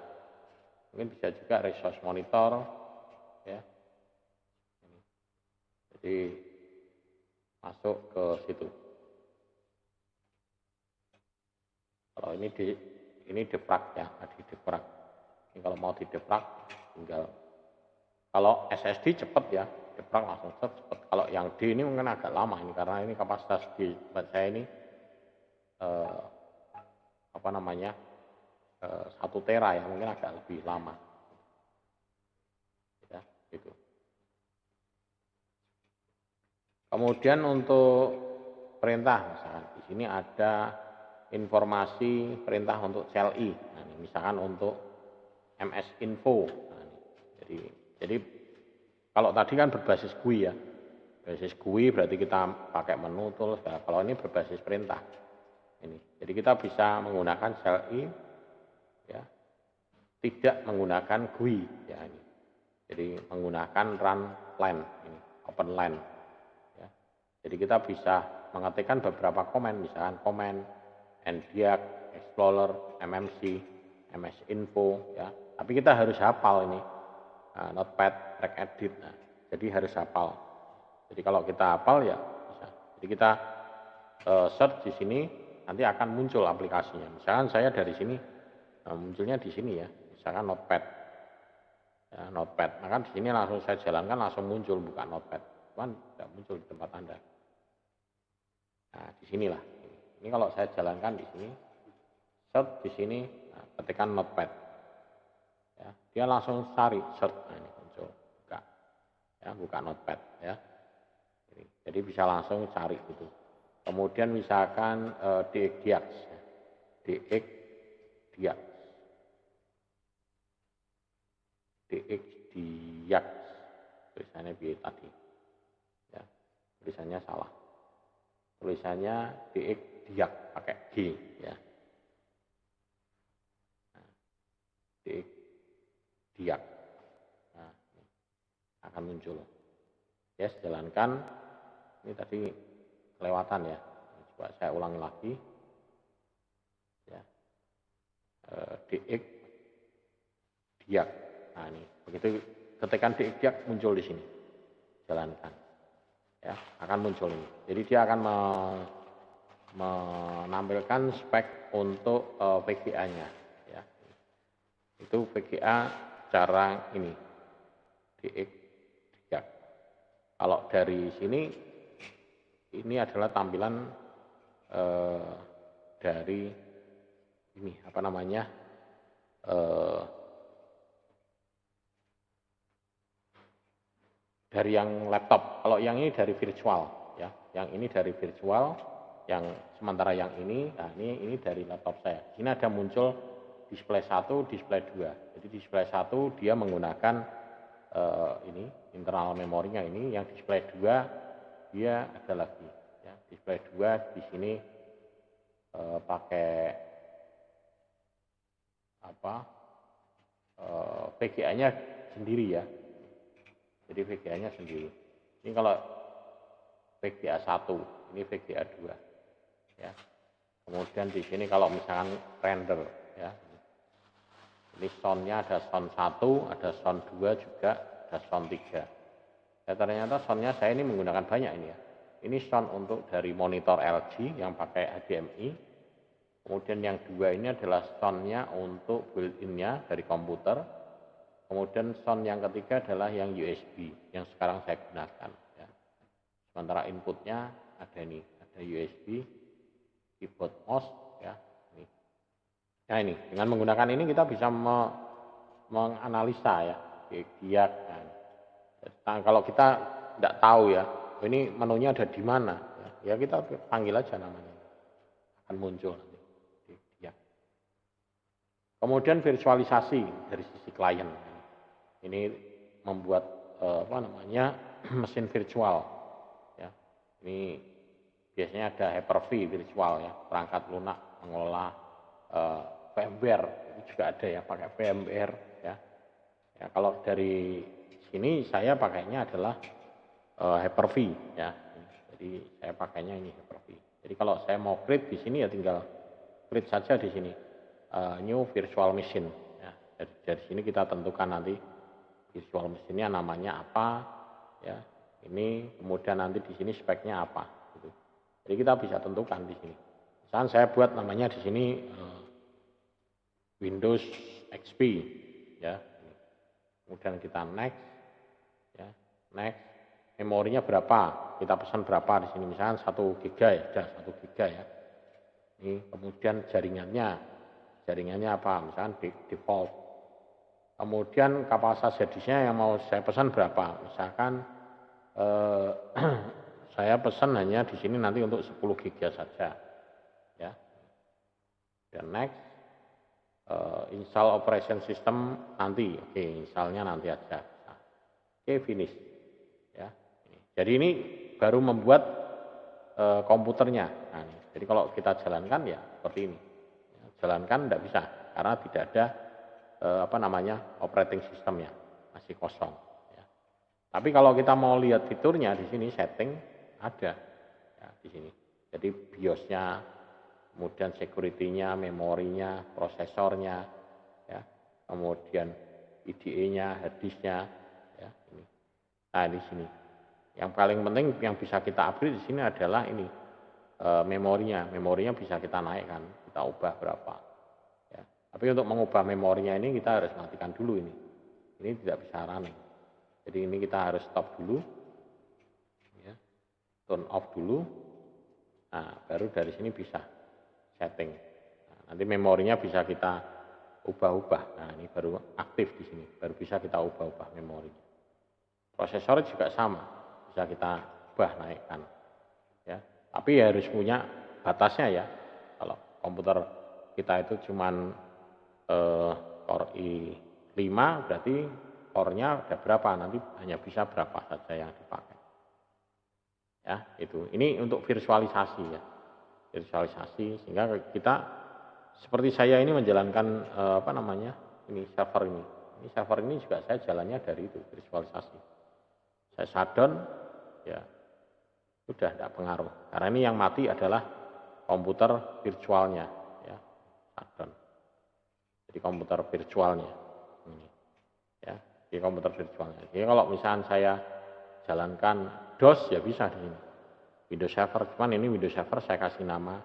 mungkin bisa juga resource monitor, ya. Jadi masuk ke situ. Kalau ini deprak ya, tadi deprak. Ini kalau mau dideprak tinggal, kalau SSD cepet ya, deprak langsung cepet. Kalau yang D ini mungkin agak lama ini karena ini kapasitas di tempat saya ini eh, apa namanya 1 tera ya, mungkin agak lebih lama. Ya, gitu. Kemudian untuk perintah, misalkan di sini ada informasi perintah untuk CLI. Nah, ini misalkan untuk MS Info. Nah, ini. Jadi kalau tadi kan berbasis GUI ya, basis GUI berarti kita pakai menu tools. Nah, kalau ini berbasis perintah. Ini, jadi kita bisa menggunakan CLI, ya, tidak menggunakan GUI. Ya, ini. Jadi menggunakan run line, ini, open line. Ya. Jadi kita bisa mengetikkan beberapa komen, misalkan komen NDiag, Explorer, MMC, MS Info, ya. Tapi kita harus hafal ini, Notepad, TextEdit. Nah, jadi harus hafal. Jadi kalau kita hafal ya bisa. Jadi kita search di sini, nanti akan muncul aplikasinya. Misalkan saya dari sini, munculnya di sini ya, misalkan Notepad. Ya, Notepad. Maka di sini langsung saya jalankan, langsung muncul buka Notepad. Cuman tidak muncul di tempat Anda. Nah, di sinilah. Ini kalau saya jalankan di sini, search di sini, nah, ketikkan Notepad. Ya, dia langsung cari search, nah ini muncul, buka, ya, buka Notepad, ya. Jadi bisa langsung cari gitu. Kemudian misalkan DXDiag, ya. DXDiag, DXDiag, tulisannya biar tadi, ya, tulisannya salah. Tulisannya DXDiag pakai G ya. Nah, DXDiag. Nah, akan muncul. Ya, jalankan. Ini tadi kelewatan ya. Coba saya ulangi lagi. Ya. DXDiag. Nah, ini begitu ketikkan DXDiag muncul di sini. Jalankan. Ya, akan muncul ini. Jadi dia akan menampilkan spek untuk VGA-nya, ya. Itu VGA cara ini, DXDiag. Kalau dari sini, ini adalah tampilan dari ini apa namanya dari yang laptop. Kalau yang ini dari virtual, ya. Yang ini dari virtual, yang sementara yang ini, nah ini dari laptop saya. Ini ada muncul display 1, display 2. Jadi display 1 dia menggunakan ini internal memorinya ini, yang display 2 dia ada lagi, ya. Display 2 di sini pakai apa? VGA-nya sendiri ya. Jadi VGA-nya sendiri. Ini kalau VGA 1, ini VGA 2. Ya. Kemudian di sini kalau misalkan render ya. Ini sound-nya ada sound 1, ada sound 2 juga, ada sound 3. Ya, ternyata sound-nya saya ini menggunakan banyak ini ya. Ini sound untuk dari monitor LG yang pakai HDMI. Kemudian yang 2 ini adalah sound-nya untuk built-in-nya dari komputer. Kemudian sound yang ketiga adalah yang USB yang sekarang saya gunakan. Ya. Sementara inputnya ada ini, ada USB, keyboard mouse, ya. Ini. Nah ini dengan menggunakan ini kita bisa menganalisa ya, DXDiag. Nah, kalau kita tidak tahu ya, ini menunya ada di mana, ya kita panggil aja namanya, akan muncul nanti DXDiag. Kemudian virtualisasi dari sisi klien. Ini membuat apa namanya mesin virtual, ya. Ini biasanya ada Hyper-V virtual ya, perangkat lunak mengelola VMware, itu juga ada ya pakai VMware ya. Ya kalau dari sini saya pakainya adalah Hyper-V ya. Jadi saya pakainya ini Hyper-V. Jadi kalau saya mau create di sini ya tinggal create saja di sini new virtual machine ya. Dari sini kita tentukan nanti virtual mesinnya namanya apa ya. Ini kemudian nanti di sini speknya apa gitu. Jadi kita bisa tentukan di sini. Misalkan saya buat namanya di sini Windows XP ya. Kemudian kita next ya, next. Memorinya berapa? Kita pesan berapa di sini? Misalkan 1 giga ya, sudah 1 giga ya. Ini kemudian jaringannya apa? Misalkan default. Kemudian kapasitas harddisknya yang mau saya pesan berapa? Misalkan saya pesan hanya di sini nanti untuk 10 giga saja ya. Dan next, install operation system nanti, oke, installnya nanti aja. Oke, finish ya. Jadi ini baru membuat komputernya. Nah, jadi kalau kita jalankan ya seperti ini. Jalankan tidak bisa karena tidak ada operating systemnya, masih kosong. Ya. Tapi kalau kita mau lihat fiturnya di sini setting ada ya, di sini. Jadi BIOS-nya, kemudian security-nya, memorinya, prosesornya, ya, kemudian IDE-nya, harddisk-nya, ya, ini. Nah di sini. Yang paling penting yang bisa kita upgrade di sini adalah ini memorinya. Memorinya bisa kita naikkan, kita ubah berapa. Ya. Tapi untuk mengubah memorinya ini kita harus matikan dulu ini. Ini tidak bisa running. Jadi ini kita harus stop dulu, ya. Turn off dulu. Nah, baru dari sini bisa setting. Nah, nanti memorinya bisa kita ubah-ubah. Nah, ini baru aktif di sini, baru bisa kita ubah-ubah memorinya. Prosesor juga sama, bisa kita ubah naikkan. Ya, tapi ya harus punya batasnya ya. Kalau komputer kita itu cuman Core i5 berarti core-nya ada berapa, nanti hanya bisa berapa saja yang dipakai. Ya, itu. Ini untuk virtualisasi ya. Virtualisasi sehingga kita seperti saya ini menjalankan ini server ini. Ini server ini juga saya jalannya dari itu, virtualisasi. Saya shutdown ya sudah tidak pengaruh. Karena ini yang mati adalah komputer virtualnya ya, shutdown. Jadi komputer virtualnya. Ini. Ya, di komputer virtualnya. Jadi kalau misalnya saya jalankan DOS ya bisa di sini. Windows Server, cuman ini Windows Server saya kasih nama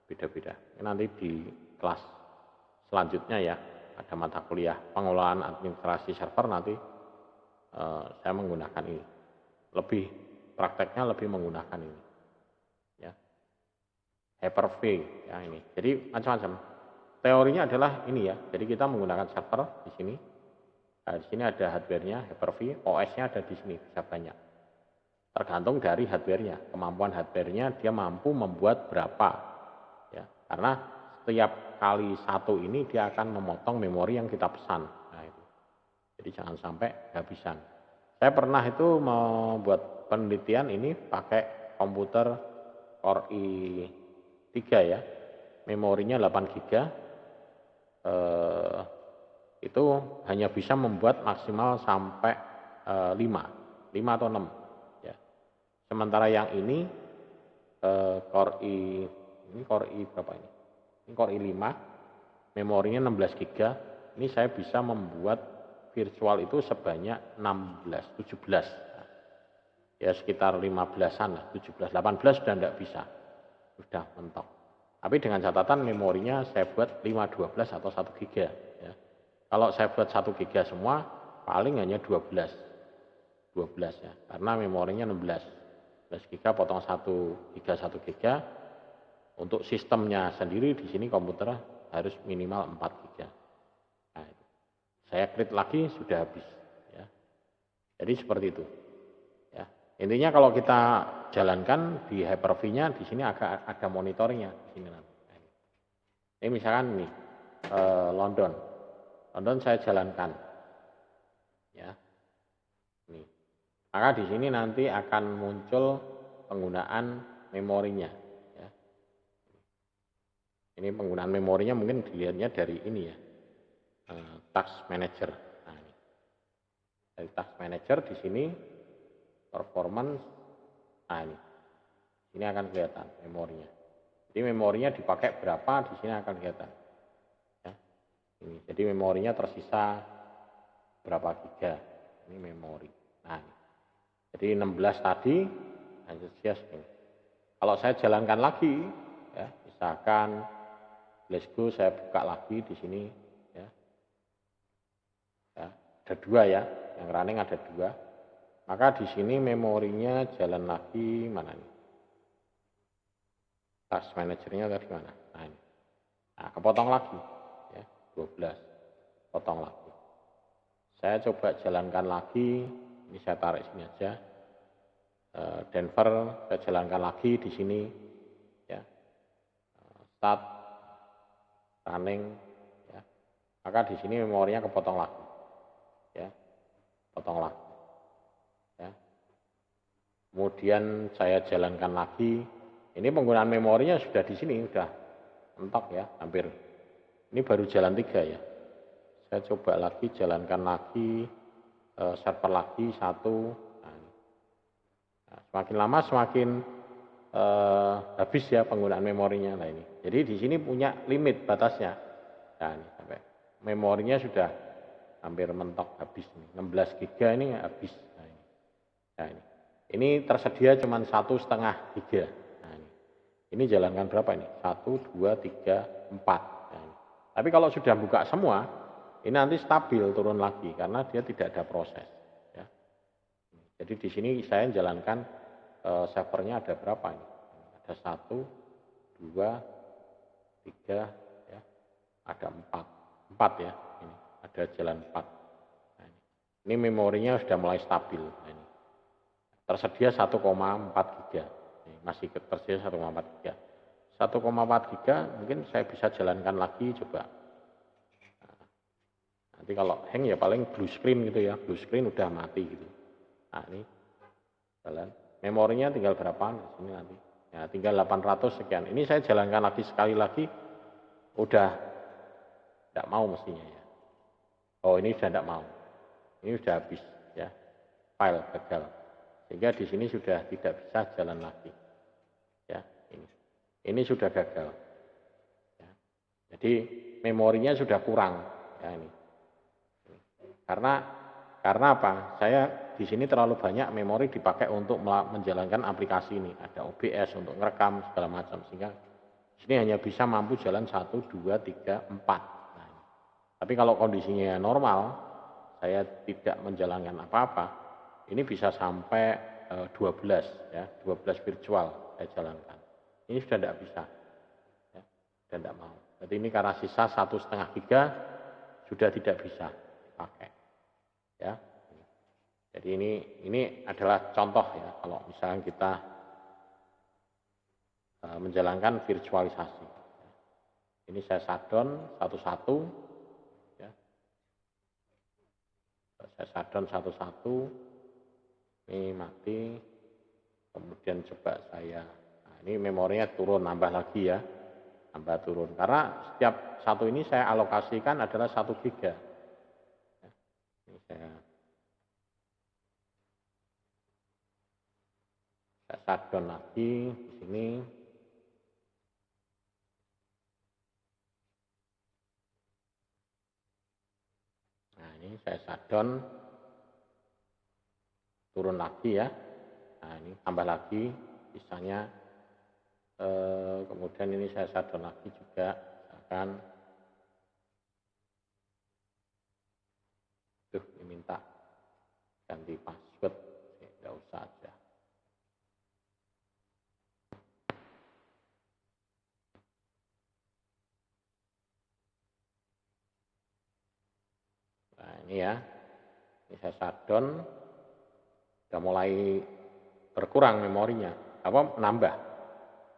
beda-beda. Ini nanti di kelas selanjutnya ya, ada mata kuliah pengelolaan administrasi server nanti saya menggunakan ini. Lebih prakteknya lebih menggunakan ini. Ya. Hyper-V ya ini. Jadi macam-macam. Teorinya adalah ini ya. Jadi kita menggunakan server di sini. Nah, di sini ada hardware-nya, Hyper-V, OS-nya ada di sini, bisa banyak. Tergantung dari hardware-nya, kemampuan hardware-nya dia mampu membuat berapa. Ya, karena setiap kali satu ini dia akan memotong memori yang kita pesan. Nah, itu. Jadi jangan sampai kehabisan. Saya pernah itu membuat penelitian ini pakai komputer Core i3 ya, memorinya 8 GB. Itu hanya bisa membuat maksimal sampai 5 atau 6. Sementara yang ini Core i berapa ini? Ini Core i5, memorinya 16 GB. Ini saya bisa membuat virtual itu sebanyak 16, 17. Ya sekitar 15-an lah, 17, 18 sudah tidak bisa. Sudah mentok. Tapi dengan catatan memorinya saya buat 5, 12 atau 1 GB. Ya. Kalau saya buat 1 GB semua, paling hanya 12 ya. Karena memorinya 16 GB potong 1 GB 1 GB. Untuk sistemnya sendiri di sini komputer harus minimal 4 GB. Nah, saya klik lagi sudah habis ya. Jadi seperti itu. Ya. Intinya kalau kita jalankan di Hyper-V-nya di sini ada monitornya di sini nanti. Ini misalkan nih London saya jalankan. Ya. Nih. Maka di sini nanti akan muncul penggunaan memorinya. Ya. Ini penggunaan memorinya mungkin dilihatnya dari ini ya, task manager. Nah, ini. Dari task manager di sini performance. Nah ini akan kelihatan memorinya. Jadi memorinya dipakai berapa di sini akan kelihatan. Ya. Ini. Jadi memorinya tersisa berapa giga. Ini memori. Nah. Ini. Jadi 16 tadi, hanya kalau saya jalankan lagi, ya, misalkan Glasgow saya buka lagi di sini ya. Ya, ada 2 ya, yang running ada 2. Maka di sini memorinya jalan lagi mana nih? Task manajernya tadi mana? Nah ini. Nah, kepotong lagi ya, 12. Potong lagi. Saya coba jalankan lagi, ini saya tarik sini aja. Denver saya jalankan lagi di sini ya. Start running ya. Maka di sini memorinya kepotong lagi. Ya. Potong lagi. Ya. Kemudian saya jalankan lagi. Ini penggunaan memorinya sudah di sini sudah mentok ya, hampir. Ini baru jalan 3 ya. Saya coba lagi jalankan lagi server lagi 1. Nah, semakin lama semakin habis ya penggunaan memorinya. Nah ini. Jadi di sini punya limit batasnya. Nah ini sampai memorinya sudah hampir mentok habis nih. 16 GB ini habis. Nah ini. Nah, ini tersedia cuma 1,5 GB. Nah ini jalankan berapa ini? 1, 2, 3, 4. Nah, ini. Tapi kalau sudah buka semua, ini nanti stabil turun lagi karena dia tidak ada proses. Ya. Jadi di sini saya jalankan servernya ada berapa ini? Ada 1, 2, 3, ya. Ada 4. 4 ya. Ini ada jalan 4. Nah, ini memorinya sudah mulai stabil. Nah, ini. Tersedia 1,4 GB. Masih tersedia 1,4 GB. 1,4 GB mungkin saya bisa jalankan lagi coba. Nanti kalau hang ya paling blue screen gitu ya. Blue screen udah mati gitu. Nah ini jalan. Memorinya tinggal berapa di sini nanti. Ya tinggal 800 sekian. Ini saya jalankan lagi sekali lagi. Udah tidak mau mestinya ya. Oh ini sudah tidak mau. Ini sudah habis ya. File gagal. Sehingga di sini sudah tidak bisa jalan lagi. Ya, ini. Ini sudah gagal. Ya. Jadi memorinya sudah kurang ya ini. Karena apa? Saya di sini terlalu banyak memori dipakai untuk menjalankan aplikasi ini. Ada OBS untuk merekam segala macam sehingga di sini hanya bisa mampu jalan 1, 2, 3, 4. Nah, tapi kalau kondisinya normal, saya tidak menjalankan apa-apa, ini bisa sampai 12 ya, 12 virtual saya jalankan. Ini sudah tidak bisa. Ya, sudah tidak mau. Jadi ini karena sisa 1,5 GB sudah tidak bisa dipakai. Ya. Jadi ini adalah contoh ya kalau misalnya kita menjalankan virtualisasi. Ini saya shutdown satu-satu ya. Saya shutdown satu-satu. Ini mati. Kemudian coba saya ini memorinya turun nambah lagi ya. Nambah turun karena setiap satu ini saya alokasikan adalah 1 GB. Ya. Ini saya shutdown lagi di sini. Nah ini saya shutdown turun lagi ya. Nah ini tambah lagi sisanya. Kemudian ini saya shutdown lagi juga misalkan diminta ganti password tidak usah aja. Nah ini ya, ini saya shutdown, sudah mulai berkurang memorinya, apa nambah,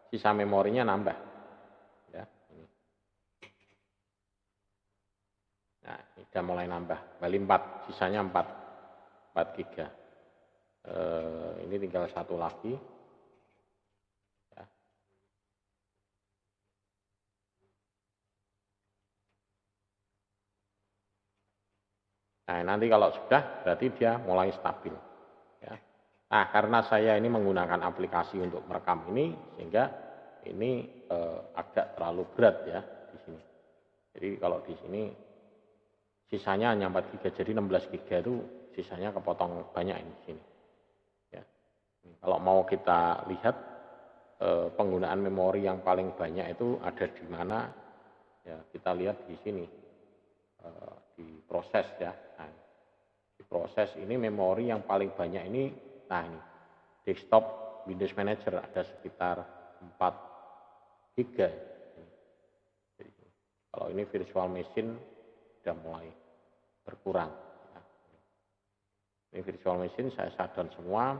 sisa memorinya nambah, ya. Ini. Nah ini sudah mulai nambah, kembali 4, sisanya 4 GB. Ini tinggal satu lagi. Ya. Nah nanti kalau sudah berarti dia mulai stabil. Ya. Nah karena saya ini menggunakan aplikasi untuk merekam ini sehingga ini agak terlalu berat ya di sini. Jadi kalau di sini sisanya hanya 4 GB, jadi 16 GB itu sisanya kepotong banyak ini di sini. Ya. Kalau mau kita lihat penggunaan memori yang paling banyak itu ada di mana ya kita lihat di sini di proses ya. Nah, di proses ini memori yang paling banyak ini, nah ini desktop Windows Manager ada sekitar 4 giga. Jadi, kalau ini virtual machine sudah mulai berkurang. Ya. Ini virtual machine saya shutdown semua.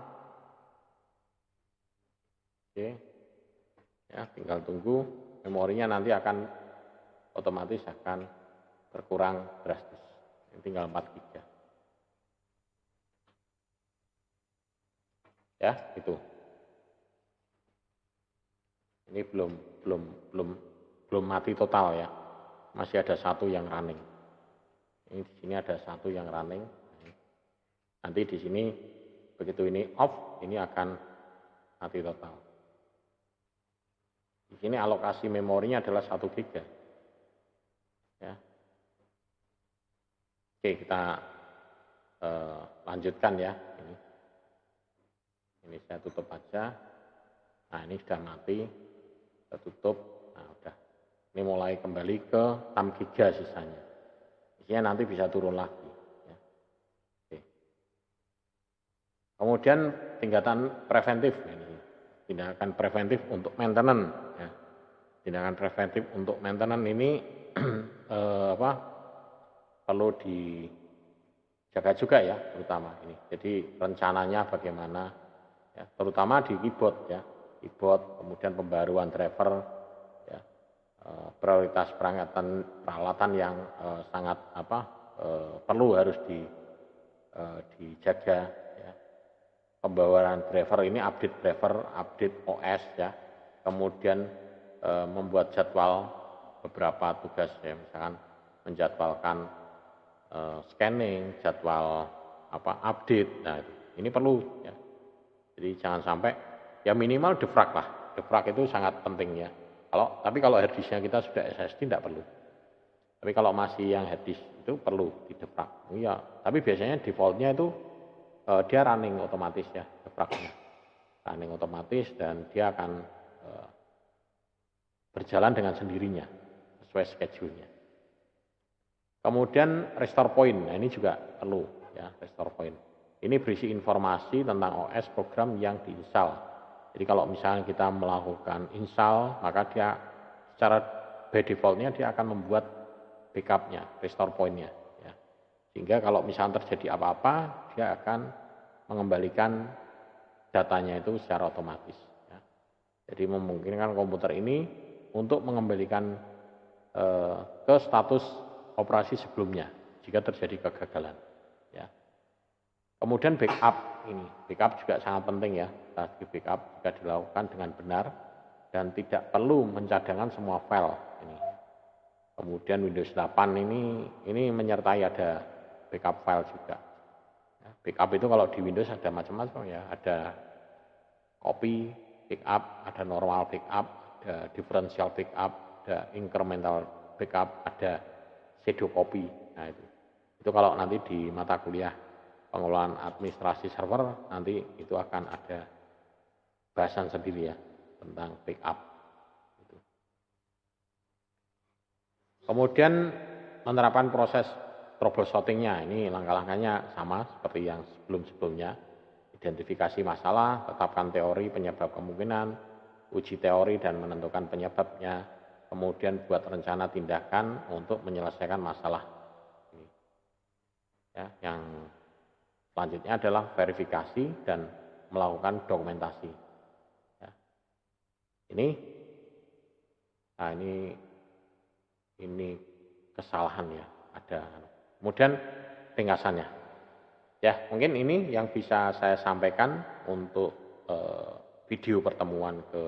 Oke, ya tinggal tunggu memorinya nanti akan otomatis akan berkurang drastis. Ini tinggal 4 giga. Ya, itu. Ini belum mati total ya. Masih ada satu yang running. Ini di sini ada satu yang running. Nanti di sini begitu ini off, ini akan mati total. Di sini alokasi memorinya adalah 1 giga. Ya. Oke, kita lanjutkan ya. Ini saya tutup aja. Nah, ini sudah mati. Kita tutup. Nah, udah. Ini mulai kembali ke 6 giga sisanya. Isinya nanti bisa turun lagi. Ya. Oke. Kemudian tindakan preventif. Ini. Tindakan preventif untuk maintenance. Ya. Tindakan preventif untuk maintenance ini perlu dijaga juga ya, terutama ini. Jadi rencananya bagaimana, ya, terutama di keyboard ya, keyboard, kemudian pembaruan driver, ya, prioritas peralatan yang sangat perlu harus dijaga. Ya. Pembaruan driver ini update driver, update OS ya, kemudian membuat jadwal beberapa tugas ya, misalkan menjadwalkan scanning, jadwal update. Nah, ini perlu ya. Jadi jangan sampai ya minimal defrag lah. Defrag itu sangat penting ya. Tapi kalau hard disknya kita sudah SSD tidak perlu. Tapi kalau masih yang hard disk itu perlu di defrag. Ya, tapi biasanya defaultnya itu dia running otomatis ya, defragnya. Running otomatis dan dia akan berjalan dengan sendirinya sesuai schedule-nya. Kemudian restore point, nah ini juga perlu ya, restore point. Ini berisi informasi tentang OS program yang diinstal. Jadi kalau misalnya kita melakukan install, maka dia secara by defaultnya dia akan membuat backupnya, restore point-nya. Ya. Sehingga kalau misalnya terjadi apa-apa, dia akan mengembalikan datanya itu secara otomatis. Ya. Jadi memungkinkan komputer ini untuk mengembalikan ke status operasi sebelumnya jika terjadi kegagalan. Ya. Kemudian backup ini, backup juga sangat penting ya. Backup jika dilakukan dengan benar dan tidak perlu mencadangkan semua file ini. Kemudian Windows 8 ini menyertai ada backup file juga. Ya, backup itu kalau di Windows ada macam-macam ya, ada copy backup, ada normal backup, ada differential backup, ada incremental backup, ada shadow copy. Nah itu kalau nanti di mata kuliah pengelolaan administrasi server nanti itu akan ada bahasan sendiri ya tentang backup. Kemudian menerapkan proses troubleshootingnya, ini langkah-langkahnya sama seperti yang sebelum-sebelumnya. Identifikasi masalah, tetapkan teori penyebab kemungkinan, uji teori dan menentukan penyebabnya, kemudian buat rencana tindakan untuk menyelesaikan masalah. Ya, yang selanjutnya adalah verifikasi dan melakukan dokumentasi. Ya. Ini kesalahan ya, ada. Kemudian ringkasannya. Ya, mungkin ini yang bisa saya sampaikan untuk video pertemuan ke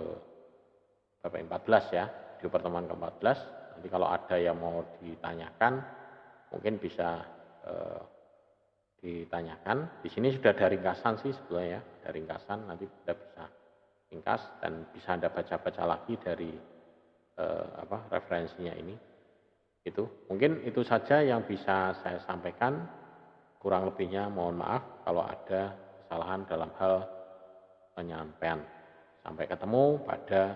14 ya, video pertemuan ke-14. Nanti kalau ada yang mau ditanyakan, mungkin bisa ditanyakan. Di sini sudah ada ringkasan sih sebetulnya ya, ada ringkasan. Nanti kita bisa ringkas dan bisa Anda baca-baca lagi dari referensinya ini. Itu mungkin itu saja yang bisa saya sampaikan. Kurang lebihnya mohon maaf kalau ada kesalahan dalam hal penyampaian. Sampai ketemu pada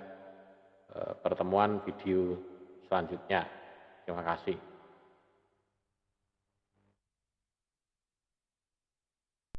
pertemuan video selanjutnya. Terima kasih.